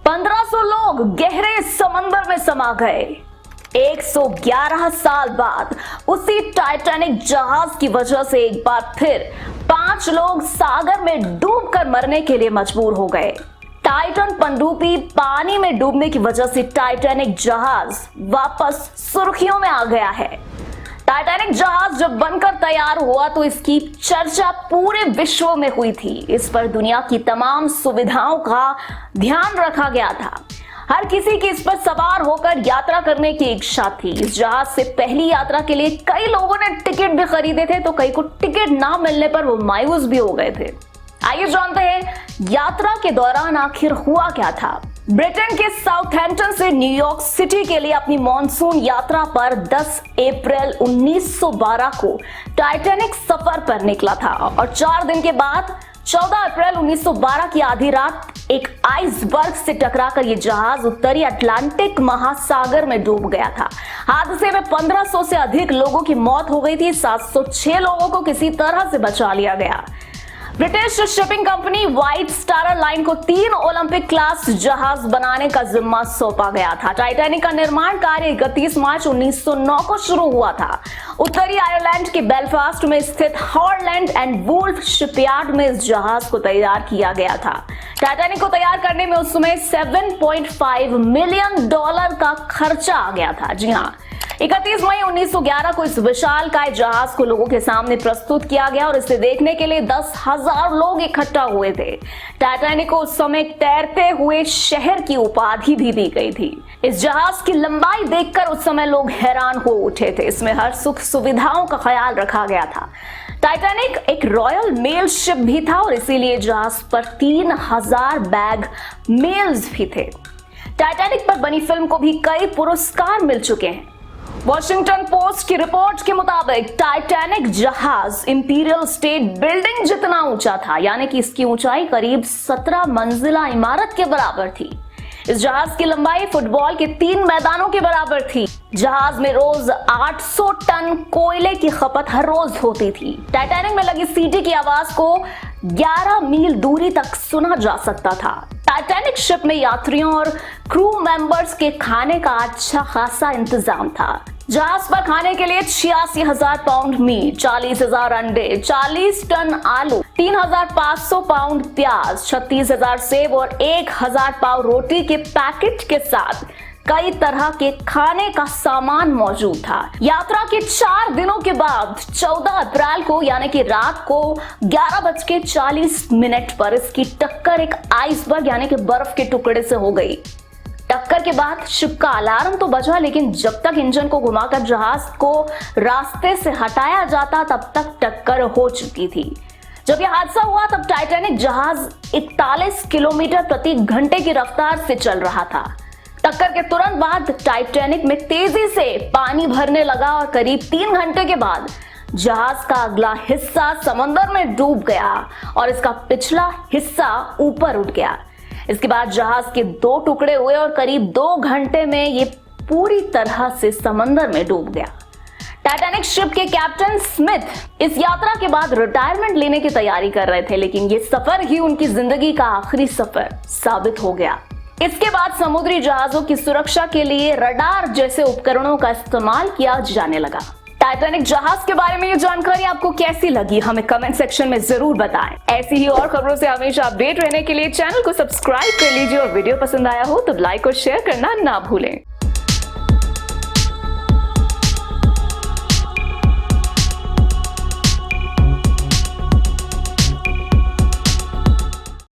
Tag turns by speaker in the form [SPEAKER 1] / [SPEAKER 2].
[SPEAKER 1] 1500 लोग गहरे समंदर में समा गए। 111 साल बाद उसी टाइटैनिक जहाज की वजह से एक बार फिर 5 लोग सागर में डूबकर मरने के लिए मजबूर हो गए। टाइटन पनडुब्बी पानी में डूबने की वजह से टाइटैनिक जहाज वापस सुर्खियों में आ गया है। टाइटैनिक जहाज जब बनकर तैयार हुआ तो इसकी चर्चा पूरे विश्व में हुई थी। इस पर दुनिया की तमाम सुविधाओं का ध्यान रखा गया था। हर किसी की इस पर सवार होकर यात्रा करने की इच्छा थी। इस जहाज से पहली यात्रा के लिए कई लोगों ने टिकट भी खरीदे थे, तो कई को टिकट ना मिलने पर वो मायूस भी हो गए थे। आइए जानते हैं यात्रा के दौरान आखिर हुआ क्या था। ब्रिटेन के साउथहैम्पटन से न्यूयॉर्क सिटी के लिए अपनी मॉनसून यात्रा पर 10 अप्रैल 1912 को टाइटैनिक सफर पर निकला था और 4 दिन के बाद 14 अप्रैल 1912 की आधी रात एक आइसबर्ग से टकराकर यह जहाज उत्तरी अटलांटिक महासागर में डूब गया था। हादसे में 1500 से अधिक लोगों की मौत हो गई थी। 706 लोगों को किसी तरह से बचा लिया गया। British shipping company white star line को 3 ओलंपिक क्लास जहाज बनाने का जिम्मा सौंपा गया था। टाइटैनिक का निर्माण कार्य 31 मार्च 1909 को शुरू हुआ था। उत्तरी आयरलैंड के बेलफास्ट में स्थित हॉलैंड एंड वुल्फ शिपयार्ड में इस जहाज को तैयार किया गया था। टाइटैनिक को तैयार करने में उस समय $7.5 मिलियन का खर्चा आ गया था। जी हाँ, 31 मई 1911 को इस विशालकाय जहाज को लोगों के सामने प्रस्तुत किया गया और इसे देखने के लिए 10,000 लोग इकट्ठा हुए थे। टाइटैनिक को उस समय तैरते हुए शहर की उपाधि भी दी गई थी। इस जहाज की लंबाई देखकर उस समय लोग हैरान हो उठे थे। इसमें हर सुख सुविधाओं का ख्याल रखा गया था। टाइटैनिक एक रॉयल मेल शिप भी था और इसीलिए जहाज पर 3000 बैग मेल्स भी थे। टाइटैनिक पर बनी फिल्म को भी कई पुरस्कार मिल चुके हैं। वॉशिंगटन पोस्ट की रिपोर्ट के मुताबिक टाइटैनिक जहाज इंपीरियल स्टेट बिल्डिंग जितना ऊंचा था, यानी कि इसकी ऊंचाई करीब 17 मंजिला इमारत के बराबर थी। इस जहाज की लंबाई फुटबॉल के 3 मैदानों के बराबर थी। जहाज में रोज 800 टन कोयले की खपत हर रोज होती थी। टाइटैनिक में लगी सीटी की आवाज को 11 मील दूरी तक सुना जा सकता था। टाइटैनिक शिप में यात्रियों और क्रू मेंबर्स के खाने का अच्छा खासा इंतजाम था। जहाज पर खाने के लिए 86,000 पाउंड मीट, 40,000 अंडे, 40 टन आलू, 3,500 पाउंड प्याज, 36,000 सेब और 1,000 पाव रोटी के पैकेट के साथ कई तरह के खाने का सामान मौजूद था। यात्रा के 4 दिनों के बाद 14 अप्रैल को यानी कि रात को 11:40 पर इसकी टक्कर एक आइसबर्ग यानी कि बर्फ के टुकड़े से हो गई। टक्कर के बाद शिप का अलार्म तो बजा, लेकिन जब तक इंजन को घुमाकर जहाज को रास्ते से हटाया जाता तब तक टक्कर हो चुकी थी। जब यह हादसा हुआ तब टाइटैनिक जहाज 41 किलोमीटर प्रति घंटे की रफ्तार से चल रहा था। टक्कर के तुरंत बाद टाइटैनिक में तेजी से पानी भरने लगा और करीब 3 घंटे के बाद जहाज का अगला हिस्सा समंदर में डूब गया और इसका पिछला हिस्सा ऊपर उठ गया। इसके बाद जहाज के 2 टुकड़े हुए और करीब 2 घंटे में ये पूरी तरह से समंदर में डूब गया। टाइटैनिक शिप के कैप्टन स्मिथ इस यात्रा के बाद रिटायरमेंट लेने की तैयारी कर रहे थे, लेकिन ये सफर ही उनकी जिंदगी का आखिरी सफर साबित हो गया। इसके बाद समुद्री जहाजों की सुरक्षा के लिए रडार जैसे उपकरणों का इस्तेमाल किया जाने लगा। टाइटैनिक जहाज के बारे में ये जानकारी आपको कैसी लगी, हमें कमेंट सेक्शन में जरूर बताएं। ऐसी ही और खबरों से हमेशा अपडेट रहने के लिए चैनल को सब्सक्राइब कर लीजिए और वीडियो पसंद आया हो तो लाइक और शेयर करना ना भूलें।